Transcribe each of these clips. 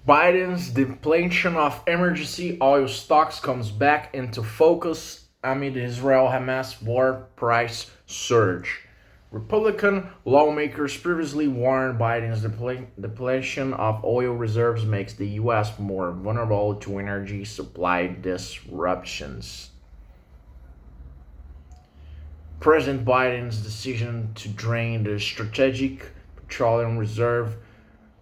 Biden's depletion of emergency oil stocks comes back into focus amid Israel-Hamas war price surge. Republican lawmakers previously warned Biden's depletion of oil reserves makes the U.S. more vulnerable to energy supply disruptions. President Biden's decision to drain the strategic petroleum reserve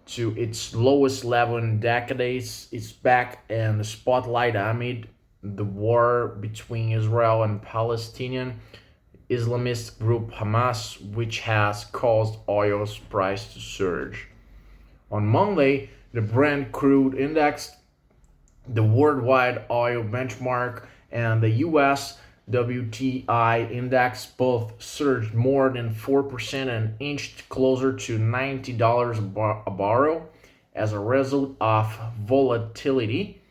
to its lowest level in decades is back in the spotlight amid the war between Israel and Palestinian Islamist group Hamas, which has caused oil's price to surge. On Monday, the Brent crude index, the worldwide oil benchmark, and the US WTI index both surged more than 4% and inched closer to $90 a barrel as a result of volatility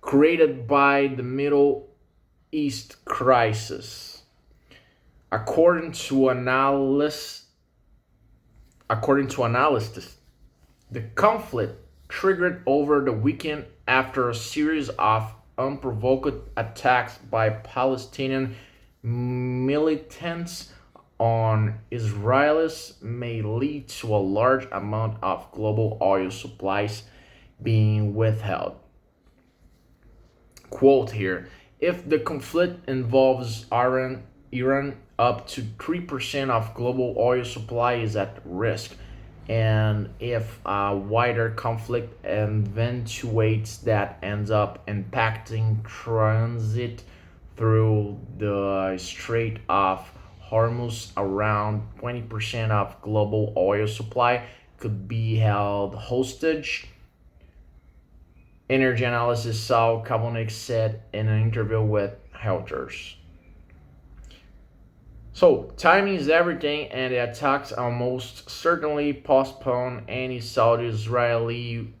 created by the Middle East crisis. According to analysts, the conflict triggered over the weekend after a series of unprovoked attacks by Palestinian militants on Israelis may lead to a large amount of global oil supplies being withheld. Quote here: if the conflict involves Iran, up to 3% of global oil supply is at risk. And if a wider conflict eventuates that ends up impacting transit through the Strait of Hormuz, around 20% of global oil supply could be held hostage. Energy analyst Saul Kabonik said in an interview with Reuters. So, timing is everything, and the attacks almost certainly postpone any Saudi Israeli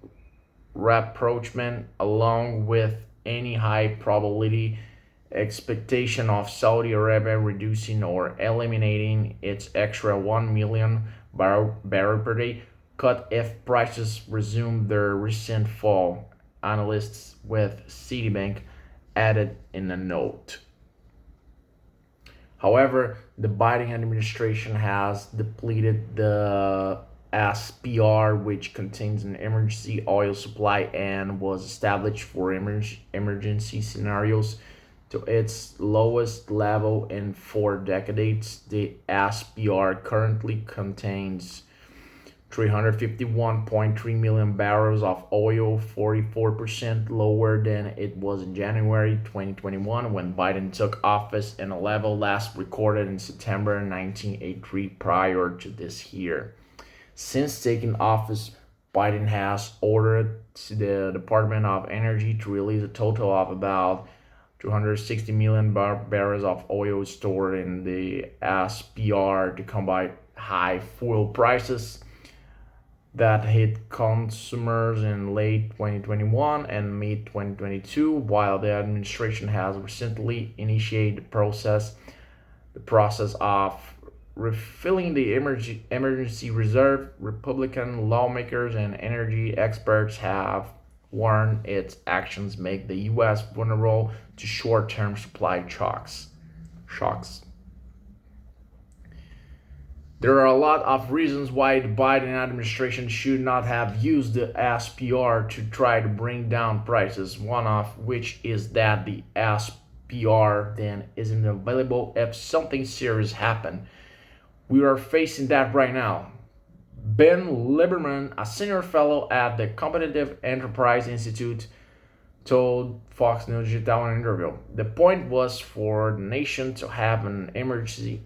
rapprochement, along with any high probability expectation of Saudi Arabia reducing or eliminating its extra 1 million barrel per day cut if prices resume their recent fall, analysts with Citibank added in a note. However, the Biden administration has depleted the SPR, which contains an emergency oil supply and was established for emergency scenarios, to its lowest level in 4 decades. The SPR currently contains 351.3 million barrels of oil, 44% lower than it was in January 2021 when Biden took office, and a level last recorded in September 1983 prior to this year. Since taking office, Biden has ordered the Department of Energy to release a total of about 260 million barrels of oil stored in the SPR to combat high fuel prices that hit consumers in late 2021 and mid 2022, while the administration has recently initiated the process of refilling the emergency reserve. Republican lawmakers and energy experts have warned its actions make the U.S. vulnerable to short-term supply shocks. There are a lot of reasons why the Biden administration should not have used the SPR to try to bring down prices, one of which is that the SPR then isn't available if something serious happens. We are facing that right now. Ben Lieberman, a senior fellow at the Competitive Enterprise Institute, told Fox News Digital in an interview. The point was for the nation to have an emergency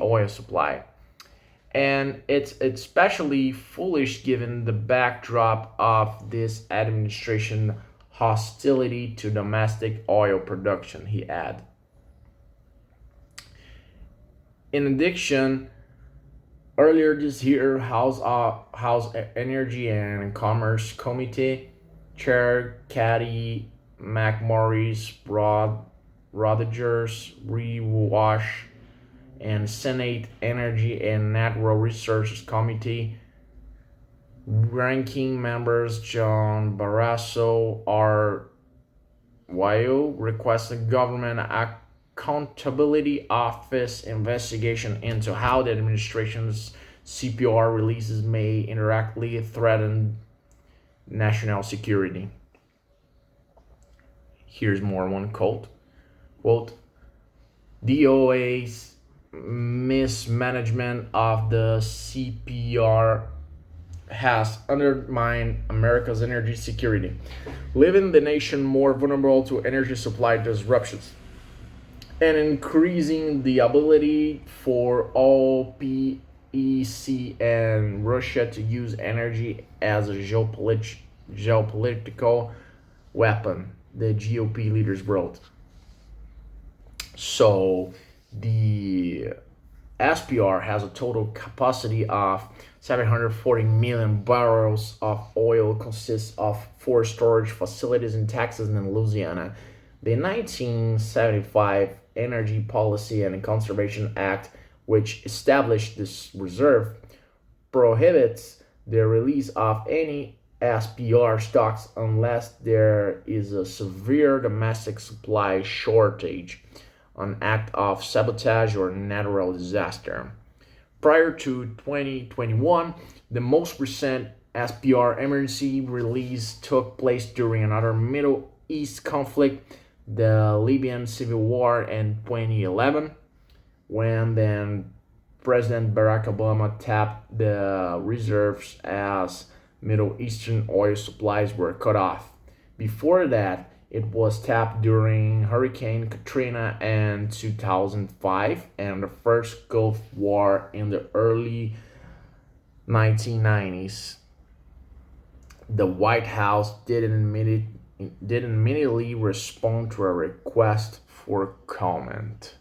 oil supply. And it's especially foolish given the backdrop of this administration hostility to domestic oil production, he added. In addition, earlier this year, House Energy and Commerce Committee Chair Katie McMorris Rodgers Rewash and Senate Energy and Natural Resources Committee ranking members John Barrasso R. Wayo requested government accountability office investigation into how the administration's CPR releases may indirectly threaten national security. Here's more one quote: DOA's mismanagement of the CPR has undermined America's energy security, leaving the nation more vulnerable to energy supply disruptions and increasing the ability for OPEC and Russia to use energy as a geopolitical weapon, the GOP leaders wrote. So the SPR has a total capacity of 740 million barrels of oil, consists of 4 storage facilities in Texas and Louisiana. The 1975 Energy Policy and Conservation Act, which established this reserve, prohibits the release of any SPR stocks unless there is a severe domestic supply shortage, an act of sabotage, or natural disaster. Prior to 2021, the most recent SPR emergency release took place during another Middle East conflict, the Libyan civil war in 2011, when then President Barack Obama tapped the reserves as Middle Eastern oil supplies were cut off. Before that, it was tapped during Hurricane Katrina in 2005 and the first Gulf War in the early 1990s. The White House didn't immediately respond to a request for comment.